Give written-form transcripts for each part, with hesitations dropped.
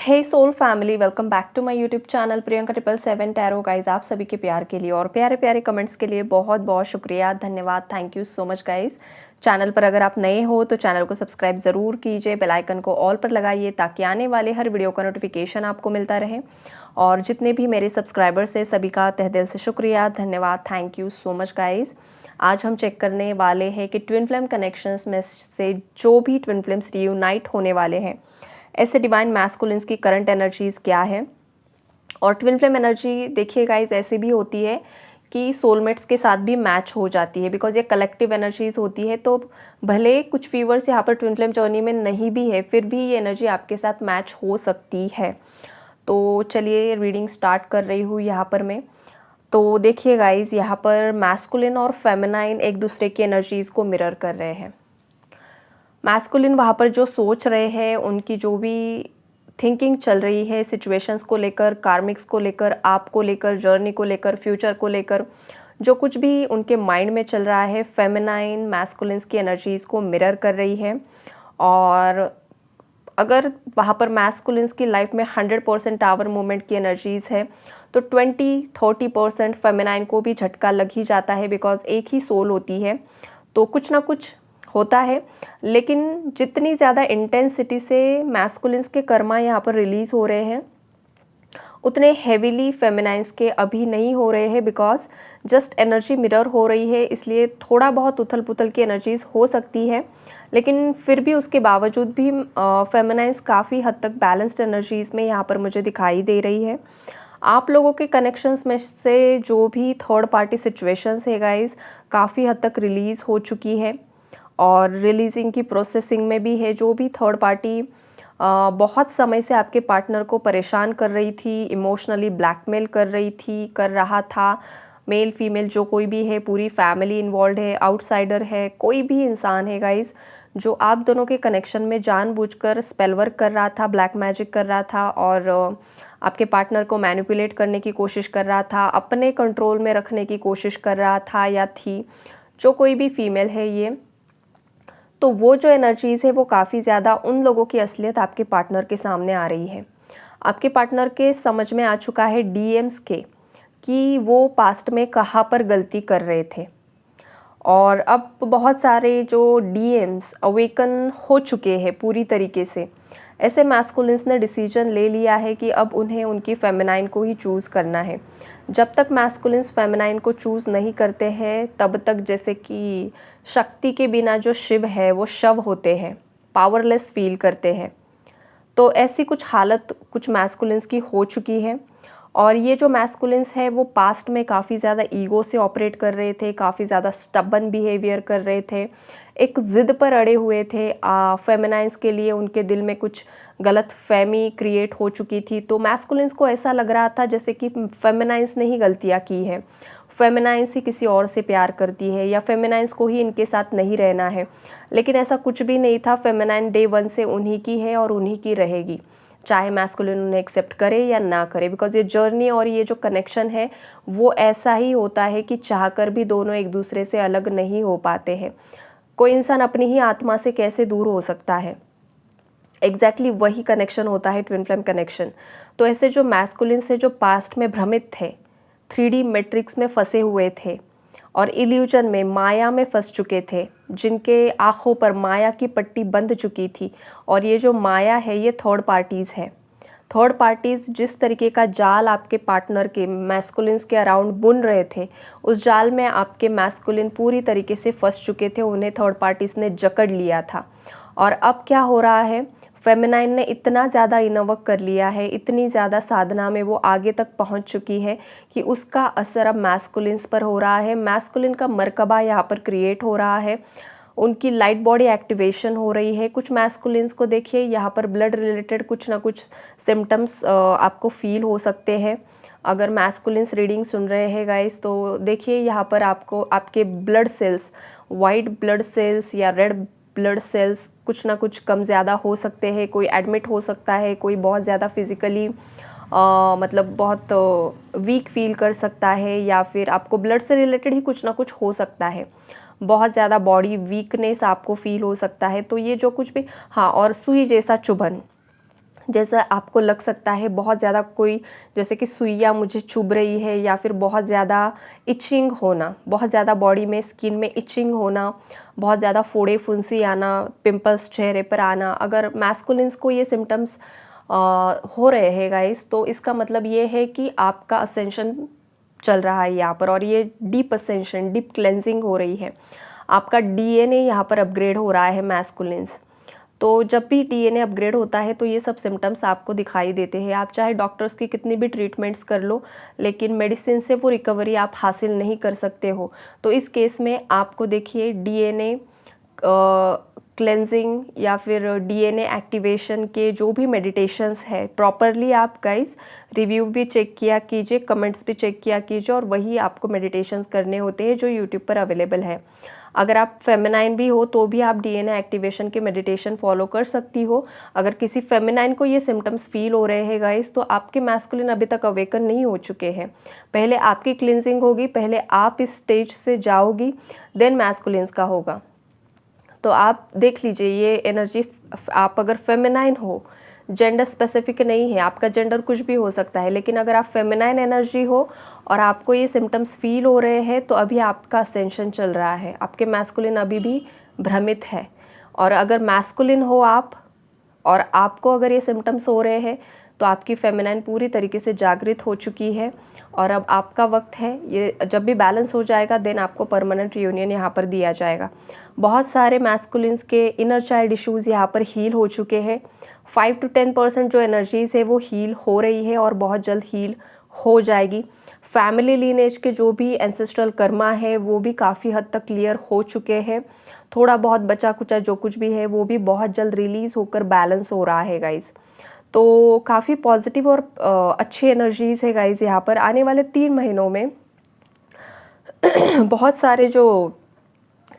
Hey soul family, welcome back to my YouTube channel Priyanka 777 tarot. Guys, आप सभी के प्यार के लिए और प्यारे प्यारे कमेंट्स के लिए बहुत बहुत शुक्रिया, धन्यवाद, thank you so much guys. Channel पर अगर आप नए हो तो चैनल को सब्सक्राइब ज़रूर कीजिए, बेल आइकन को ऑल पर लगाइए ताकि आने वाले हर वीडियो का नोटिफिकेशन आपको मिलता रहे। और जितने भी मेरे सब्सक्राइबर्स हैं सभी का तहे दिल से शुक्रिया, धन्यवाद, thank you so much guys. आज हम चेक करने वाले हैं कि ट्विन फ्लेम कनेक्शंस में से जो भी ट्विन फ्लेम्स रियूनाइट होने वाले हैं, ऐसे डिवाइन मैस्कुलिन्स की करंट एनर्जीज़ क्या है। और ट्विन फ्लेम एनर्जी देखिए गाइज ऐसी भी होती है कि सोलमेट्स के साथ भी मैच हो जाती है, बिकॉज ये कलेक्टिव एनर्जीज़ होती है। तो भले कुछ व्यूअर्स यहाँ पर ट्विन फ्लेम जर्नी में नहीं भी है, फिर भी ये एनर्जी आपके साथ मैच हो सकती है। तो चलिए रीडिंग स्टार्ट कर रही हूँ यहाँ पर मैं। तो देखिए गाइज, यहाँ पर मैस्कुलिन और फेमिनाइन एक दूसरे की एनर्जीज़ को मिरर कर रहे हैं। मैस्कुलिन वहाँ पर जो सोच रहे हैं, उनकी जो भी थिंकिंग चल रही है सिचुएशंस को लेकर, कार्मिक्स को लेकर, आपको लेकर, जर्नी को लेकर, फ्यूचर को लेकर, जो कुछ भी उनके माइंड में चल रहा है, फेमिनाइन मैस्कुलिन्स की एनर्जीज़ को मिरर कर रही है। और अगर वहाँ पर मैस्कुलिन्स की लाइफ में 100% टावर मूवमेंट की एनर्जीज़ है तो 20-30% फेमिनाइन को भी झटका लग ही जाता है, बिकॉज एक ही सोल होती है तो कुछ ना कुछ होता है। लेकिन जितनी ज़्यादा इंटेंसिटी से मैस्कुलिन्स के कर्मा यहाँ पर रिलीज़ हो रहे हैं, उतने हेवीली फेमिनाइंस के अभी नहीं हो रहे हैं, बिकॉज जस्ट एनर्जी मिरर हो रही है, इसलिए थोड़ा बहुत उथल पुथल की एनर्जीज़ हो सकती है। लेकिन फिर भी उसके बावजूद भी फेमिनाइंस काफ़ी हद तक बैलेंस्ड एनर्जीज़ में यहाँ पर मुझे दिखाई दे रही है। आप लोगों के कनेक्शंस में से जो भी थर्ड पार्टी सिचुएशंस है गाइज, काफ़ी हद तक रिलीज़ हो चुकी है और रिलीजिंग की प्रोसेसिंग में भी है। जो भी थर्ड पार्टी बहुत समय से आपके पार्टनर को परेशान कर रही थी, इमोशनली ब्लैकमेल कर रहा था, मेल फीमेल जो कोई भी है, पूरी फैमिली इन्वॉल्व है, आउटसाइडर है, कोई भी इंसान है गाइज, जो आप दोनों के कनेक्शन में जानबूझकर स्पेल वर्क कर रहा था, ब्लैक मैजिक कर रहा था और आपके पार्टनर को मैनिपुलेट करने की कोशिश कर रहा था, अपने कंट्रोल में रखने की कोशिश कर रहा था या थी, जो कोई भी फीमेल है ये। तो वो जो एनर्जीज़ है वो काफ़ी ज़्यादा उन लोगों की असलियत आपके पार्टनर के सामने आ रही है। आपके पार्टनर के समझ में आ चुका है डीएम्स के कि वो पास्ट में कहाँ पर गलती कर रहे थे। और अब बहुत सारे जो डीएम्स अवेकन हो चुके हैं पूरी तरीके से, ऐसे मैस्कुलिन्स ने डिसीजन ले लिया है कि अब उन्हें उनकी फेमिनाइन को ही चूज़ करना है। जब तक मैस्कुलिन्स फेमिनाइन को चूज़ नहीं करते हैं तब तक, जैसे कि शक्ति के बिना जो शिव है वो शव होते हैं, पावरलेस फील करते हैं। तो ऐसी कुछ हालत कुछ मैस्कुलिन्स की हो चुकी है। और ये जो मैस्कुलिन्स है वो पास्ट में काफ़ी ज़्यादा ईगो से ऑपरेट कर रहे थे, काफ़ी ज़्यादा स्टबन बिहेवियर कर रहे थे, एक ज़िद पर अड़े हुए थे। फेमिनाइंस के लिए उनके दिल में कुछ गलत फहमी क्रिएट हो चुकी थी। तो मैस्कुलिन्स को ऐसा लग रहा था जैसे कि फेमिनाइंस ने ही गलतियाँ की है, फेमिनाइंस ही किसी और से प्यार करती है या फेमिनाइंस को ही इनके साथ नहीं रहना है। लेकिन ऐसा कुछ भी नहीं था। फेमिनाइन डे 1 से उन्हीं की है और उन्हीं की रहेगी, चाहे मैस्कुलिन उन्हें एक्सेप्ट करे या ना करे, बिकॉज ये जर्नी और ये जो कनेक्शन है वो ऐसा ही होता है कि चाहकर भी दोनों एक दूसरे से अलग नहीं हो पाते हैं। कोई इंसान अपनी ही आत्मा से कैसे दूर हो सकता है, एग्जैक्टली वही कनेक्शन होता है ट्विन फ्लेम कनेक्शन। तो ऐसे जो मैस्कुलिन से जो पास्ट में भ्रमित थे, 3D मैट्रिक्स में फंसे हुए थे और इल्यूजन में, माया में फंस चुके थे, जिनके आँखों पर माया की पट्टी बंध चुकी थी। और ये जो माया है ये थर्ड पार्टीज़ है। थर्ड पार्टीज़ जिस तरीके का जाल आपके पार्टनर के मैस्कुलिन्स के अराउंड बुन रहे थे, उस जाल में आपके मैस्कुलिन पूरी तरीके से फंस चुके थे, उन्हें थर्ड पार्टीज़ ने जकड़ लिया था। और अब क्या हो रहा है, फेमिनाइन ने इतना ज़्यादा इनवर्क कर लिया है, इतनी ज़्यादा साधना में वो आगे तक पहुंच चुकी है कि उसका असर अब मैस्कुलिन्स पर हो रहा है। मैस्कुलिन का मर्कबा यहाँ पर क्रिएट हो रहा है, उनकी लाइट बॉडी एक्टिवेशन हो रही है। कुछ मैस्कुलिन्स को देखिए यहाँ पर ब्लड रिलेटेड कुछ ना कुछ सिम्टम्स आपको फील हो सकते हैं। अगर मैस्कुलिन्स रीडिंग सुन रहे हैं गाइस, तो देखिए यहाँ पर आपको आपके blood cells, white blood cells या रेड ब्लड सेल्स कुछ ना कुछ कम ज़्यादा हो सकते हैं। कोई एडमिट हो सकता है, कोई बहुत ज़्यादा फिज़िकली मतलब बहुत वीक फील कर सकता है, या फिर आपको ब्लड से रिलेटेड ही कुछ ना कुछ हो सकता है, बहुत ज़्यादा बॉडी वीकनेस आपको फील हो सकता है। तो ये जो कुछ भी, हाँ, और सुई जैसा चुभन, जैसे आपको लग सकता है बहुत ज़्यादा कोई, जैसे कि सुइयाँ मुझे चुभ रही है, या फिर बहुत ज़्यादा इचिंग होना, बहुत ज़्यादा बॉडी में स्किन में इचिंग होना, बहुत ज़्यादा फोड़े फुंसी आना, पिंपल्स चेहरे पर आना, अगर मैस्कुलिन्स को ये सिम्टम्स हो रहे हैं गाइस, तो इसका मतलब ये है कि आपका असेंशन चल रहा है यहाँ पर, और ये डीप असेंशन, डीप क्लेंजिंग हो रही है। आपका डीएनए यहाँ पर अपग्रेड हो रहा है मैस्कुलिन्स। तो जब भी डीएनए अपग्रेड होता है तो ये सब सिम्टम्स आपको दिखाई देते हैं। आप चाहे डॉक्टर्स की कितनी भी ट्रीटमेंट्स कर लो, लेकिन मेडिसिन से वो रिकवरी आप हासिल नहीं कर सकते हो। तो इस केस में आपको देखिए डीएनए क्लेंजिंग या फिर डीएनए एक्टिवेशन के जो भी मेडिटेशंस है, प्रॉपरली आप गाइस रिव्यू भी चेक किया कीजिए, कमेंट्स भी चेक किया कीजिए, और वही आपको मेडिटेशंस करने होते हैं जो यूट्यूब पर अवेलेबल है। अगर आप फेमिनाइन भी हो तो भी आप डीएनए एक्टिवेशन के मेडिटेशन फॉलो कर सकती हो। अगर किसी फेमिनाइन को ये सिम्टम्स फील हो रहे हैं गाइस, तो आपके मैस्कुलिन अभी तक अवेकन नहीं हो चुके हैं। पहले आपकी क्लिनजिंग होगी, पहले आप इस स्टेज से जाओगी, देन मैस्कुलिन्स का होगा। तो आप देख लीजिए ये एनर्जी, आप अगर फेमिनाइन हो, जेंडर स्पेसिफिक नहीं है, आपका जेंडर कुछ भी हो सकता है, लेकिन अगर आप फेमिनाइन एनर्जी हो और आपको ये सिम्टम्स फील हो रहे हैं, तो अभी आपका असेंशन चल रहा है, आपके मैस्कुलिन अभी भी भ्रमित है। और अगर मैस्कुलिन हो आप और आपको अगर ये सिम्टम्स हो रहे हैं, तो आपकी फेमिनाइन पूरी तरीके से जागृत हो चुकी है, और अब आपका वक्त है, ये जब भी बैलेंस हो जाएगा देन आपको परमानेंट रियूनियन यहाँ पर दिया जाएगा। बहुत सारे मैस्कुलिन्स के इनर चाइल्ड इश्यूज़ यहाँ पर हील हो चुके हैं। 5 to 10% जो एनर्जीज़ है वो हील हो रही है और बहुत जल्द हील हो जाएगी। फैमिली लीनेज के जो भी एंसेस्ट्रल कर्मा है वो भी काफ़ी हद तक क्लियर हो चुके हैं। थोड़ा बहुत बचा कुचा जो कुछ भी है वो भी बहुत जल्द रिलीज़ होकर बैलेंस हो रहा है गाइज़। तो काफ़ी पॉजिटिव और अच्छी एनर्जीज़ है गाइज़ यहाँ पर। आने वाले 3 महीनों में बहुत सारे जो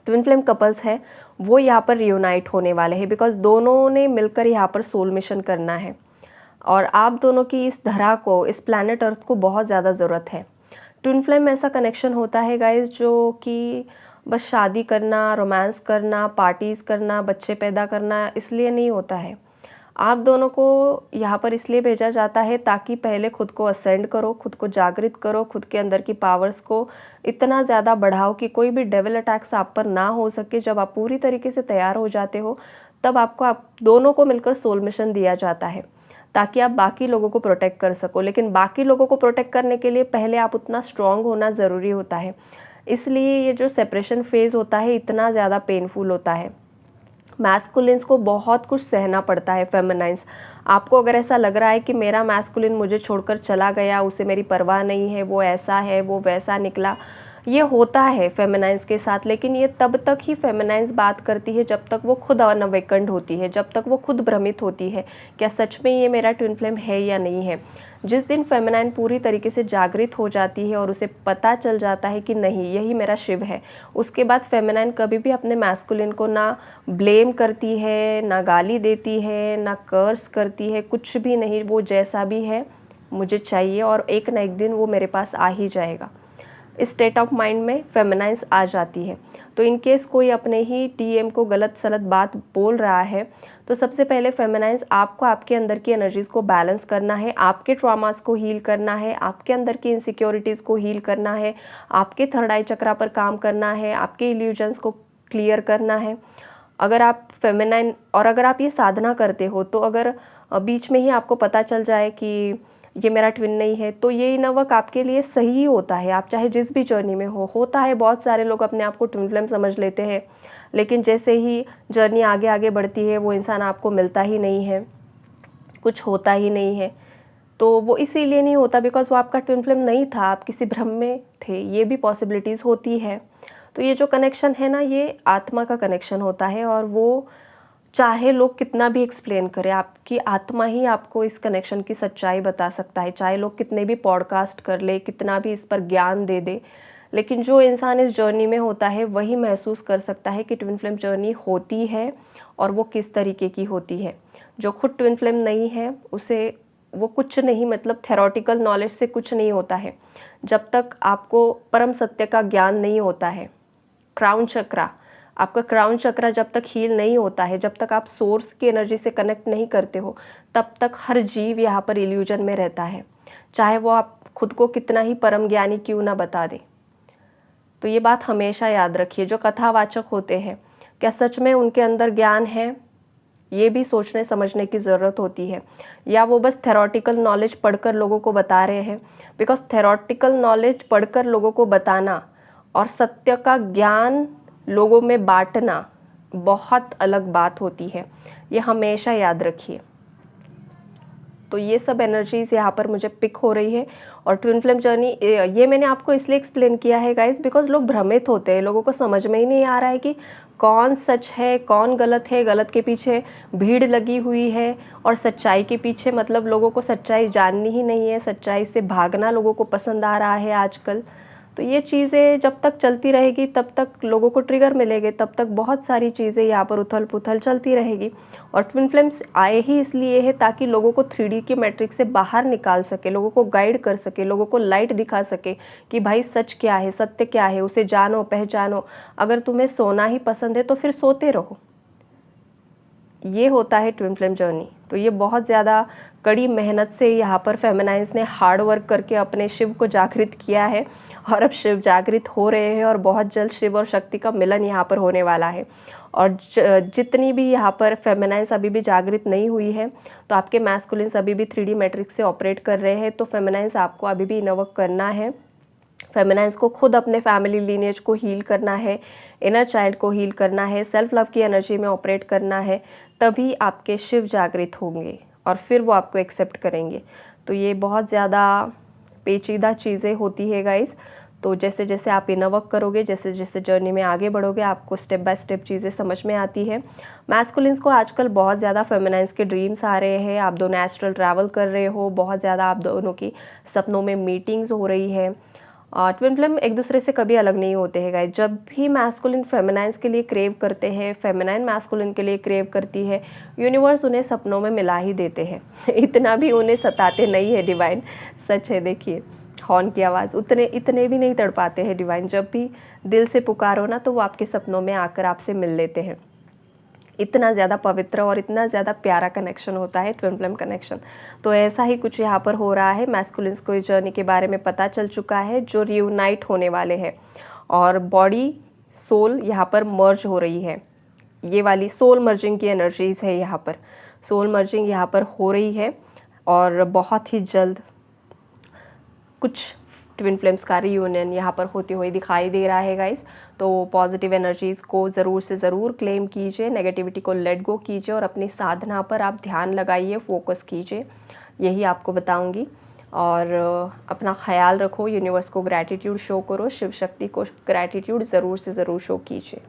ट्विन फ्लेम कपल्स हैं वो यहाँ पर रियूनाइट होने वाले हैं, बिकॉज दोनों ने मिलकर यहाँ पर सोल मिशन करना है, और आप दोनों की इस धरा को, इस प्लैनेट अर्थ को बहुत ज़्यादा ज़रूरत है। ट्विन फ्लेम में ऐसा कनेक्शन होता है गाइज जो कि बस शादी करना, रोमांस करना, पार्टीज़ करना, बच्चे पैदा करना इसलिए नहीं होता है। आप दोनों को यहाँ पर इसलिए भेजा जाता है ताकि पहले खुद को असेंड करो, खुद को जागृत करो, खुद के अंदर की पावर्स को इतना ज़्यादा बढ़ाओ कि कोई भी डेविल अटैक्स आप पर ना हो सके। जब आप पूरी तरीके से तैयार हो जाते हो तब आपको, आप दोनों को मिलकर सोल मिशन दिया जाता है ताकि आप बाकी लोगों को प्रोटेक्ट कर सको। लेकिन बाकी लोगों को प्रोटेक्ट करने के लिए पहले आप उतना स्ट्रॉन्ग होना ज़रूरी होता है। इसलिए ये जो सेपरेशन फेज़ होता है इतना ज़्यादा पेनफुल होता है। मैस्कुलिन्स को बहुत कुछ सहना पड़ता है। फेमिनाइन्स, आपको अगर ऐसा लग रहा है कि मेरा मैस्कुलिन मुझे छोड़कर चला गया, उसे मेरी परवाह नहीं है, वो ऐसा है, वो वैसा निकला, ये होता है फेमिनाइन्स के साथ। लेकिन ये तब तक ही फेमिनाइन्स बात करती है जब तक वो खुद अनअवेकन्ड होती है, जब तक वो खुद भ्रमित होती है क्या सच में ये मेरा ट्विन फ्लेम है या नहीं है। जिस दिन फेमिनाइन पूरी तरीके से जागृत हो जाती है और उसे पता चल जाता है कि नहीं यही मेरा शिव है, उसके बाद फेमिनाइन कभी भी अपने मैस्कुलिन को ना ब्लेम करती है, ना गाली देती है, ना कर्स करती है, कुछ भी नहीं। वो जैसा भी है मुझे चाहिए और एक ना एक दिन वो मेरे पास आ ही जाएगा। इस स्टेट ऑफ माइंड में फेमिनाइन्स आ जाती है। तो इन केस कोई अपने ही डीएम को गलत सलत बात बोल रहा है तो सबसे पहले फेमिनाइन्स आपको आपके अंदर की एनर्जीज़ को बैलेंस करना है, आपके ट्रॉमास को हील करना है, आपके अंदर की इनसिक्योरिटीज़ को हील करना है, आपके थर्ड आई चक्रा पर काम करना है, आपके इल्यूजन्स को क्लियर करना है। अगर आप फेमिनाइन, और अगर आप ये साधना करते हो तो अगर बीच में ही आपको पता चल जाए कि ये मेरा ट्विन नहीं है, तो ये इनर वर्क आपके लिए सही होता है। आप चाहे जिस भी जर्नी में हो, होता है बहुत सारे लोग अपने आप को ट्विन फ्लेम समझ लेते हैं, लेकिन जैसे ही जर्नी आगे आगे बढ़ती है वो इंसान आपको मिलता ही नहीं है, कुछ होता ही नहीं है। तो वो इसीलिए नहीं होता बिकॉज वो आपका ट्विन फ्लेम नहीं था, आप किसी भ्रम में थे, ये भी पॉसिबिलिटीज़ होती है। तो ये जो कनेक्शन है ना, ये आत्मा का कनेक्शन होता है, और वो चाहे लोग कितना भी एक्सप्लेन करें, आपकी आत्मा ही आपको इस कनेक्शन की सच्चाई बता सकता है। चाहे लोग कितने भी पॉडकास्ट कर ले, कितना भी इस पर ज्ञान दे दे, लेकिन जो इंसान इस जर्नी में होता है वही महसूस कर सकता है कि ट्विन फ्लेम जर्नी होती है और वो किस तरीके की होती है। जो खुद ट्विन फ्लेम नहीं है उसे वो कुछ नहीं, मतलब थेरोटिकल नॉलेज से कुछ नहीं होता है जब तक आपको परम सत्य का ज्ञान नहीं होता है। क्राउन चक्रा, आपका क्राउन चक्रा जब तक हील नहीं होता है, जब तक आप सोर्स की एनर्जी से कनेक्ट नहीं करते हो, तब तक हर जीव यहाँ पर इल्यूजन में रहता है, चाहे वो आप खुद को कितना ही परम ज्ञानी क्यों ना बता दे। तो ये बात हमेशा याद रखिए। जो कथावाचक होते हैं, क्या सच में उनके अंदर ज्ञान है, ये भी सोचने समझने की ज़रूरत होती है, या वो बस थेरोटिकल नॉलेज पढ़कर लोगों को बता रहे हैं। बिकॉज थेरोटिकल नॉलेज पढ़कर लोगों को बताना और सत्य का ज्ञान लोगों में बांटना बहुत अलग बात होती है, ये हमेशा याद रखिए। तो ये सब एनर्जीज़ यहाँ पर मुझे पिक हो रही है। और ट्विन फ्लेम जर्नी ये मैंने आपको इसलिए एक्सप्लेन किया है गाइस, बिकॉज लोग भ्रमित होते हैं, लोगों को समझ में ही नहीं आ रहा है कि कौन सच है कौन गलत है। गलत के पीछे भीड़ लगी हुई है और सच्चाई के पीछे मतलब लोगों को सच्चाई जाननी ही नहीं है, सच्चाई से भागना लोगों को पसंद आ रहा है आजकल। तो ये चीज़ें जब तक चलती रहेगी तब तक लोगों को ट्रिगर मिलेंगे, तब तक बहुत सारी चीज़ें यहाँ पर उथल पुथल चलती रहेगी। और ट्विन फ्लेम्स आए ही इसलिए है ताकि लोगों को 3D की मैट्रिक्स से बाहर निकाल सके, लोगों को गाइड कर सके, लोगों को लाइट दिखा सके कि भाई सच क्या है, सत्य क्या है, उसे जानो पहचानो। अगर तुम्हें सोना ही पसंद है तो फिर सोते रहो। ये होता है ट्विन फ्लेम जर्नी। तो ये बहुत ज़्यादा कड़ी मेहनत से यहाँ पर फेमिनाइन्स ने हार्ड वर्क करके अपने शिव को जागृत किया है, और अब शिव जागृत हो रहे हैं और बहुत जल्द शिव और शक्ति का मिलन यहाँ पर होने वाला है। और जितनी भी यहाँ पर फेमिनाइन्स अभी भी जागृत नहीं हुई है, तो आपके मैस्कुलिन्स अभी भी 3D मैट्रिक्स से ऑपरेट कर रहे हैं। तो फेमिनाइन्स आपको अभी भी इनर वर्क करना है। फेमिनाइन्स को खुद अपने फैमिली लीनेज को हील करना है, इनर चाइल्ड को हील करना है, सेल्फ लव की एनर्जी में ऑपरेट करना है, तभी आपके शिव जागृत होंगे और फिर वो आपको एक्सेप्ट करेंगे। तो ये बहुत ज़्यादा पेचीदा चीज़ें होती है गाइस। तो जैसे जैसे आप इनर वर्क करोगे, जैसे जैसे जर्नी में आगे बढ़ोगे, आपको स्टेप बाय स्टेप चीज़ें समझ में आती है। मैस्कुलिन्स को आजकल बहुत ज़्यादा फेमिनाइन्स के ड्रीम्स आ रहे हैं, आप दोनों एस्ट्रल ट्रैवल कर रहे हो, बहुत ज़्यादा आप दोनों की सपनों में मीटिंग्स हो रही है। ट्विन फ्लेम एक दूसरे से कभी अलग नहीं होते हैं गाइस। जब भी मैस्कुलिन फेमिनाइन्स के लिए क्रेव करते हैं, फेमिनाइन मैस्कुलिन के लिए क्रेव करती है, यूनिवर्स उन्हें सपनों में मिला ही देते हैं। इतना भी उन्हें सताते नहीं है डिवाइन, सच है। देखिए हॉर्न की आवाज़ इतने भी नहीं तड़पाते हैं डिवाइन। जब भी दिल से पुकारो ना, तो वो आपके सपनों में आकर आपसे मिल लेते हैं। इतना ज़्यादा पवित्र और इतना ज़्यादा प्यारा कनेक्शन होता है ट्विन फ्लेम कनेक्शन। तो ऐसा ही कुछ यहाँ पर हो रहा है। मैस्कुलिन्स को इस जर्नी के बारे में पता चल चुका है, जो रियूनाइट होने वाले हैं, और बॉडी सोल यहाँ पर मर्ज हो रही है। ये वाली सोल मर्जिंग की एनर्जीज है यहाँ पर, सोल मर्जिंग यहाँ पर हो रही है, और बहुत ही जल्द कुछ ट्विन फ्लेम्स का रियूनियन यहाँ पर होते हुए दिखाई दे रहा है गाइस। तो पॉजिटिव एनर्जीज़ को ज़रूर से ज़रूर क्लेम कीजिए, नेगेटिविटी को लेट गो कीजिए और अपनी साधना पर आप ध्यान लगाइए, फोकस कीजिए, यही आपको बताऊंगी। और अपना ख्याल रखो, यूनिवर्स को ग्रैटिट्यूड शो करो, शिव शक्ति को ग्रैटिट्यूड ज़रूर से ज़रूर शो कीजिए।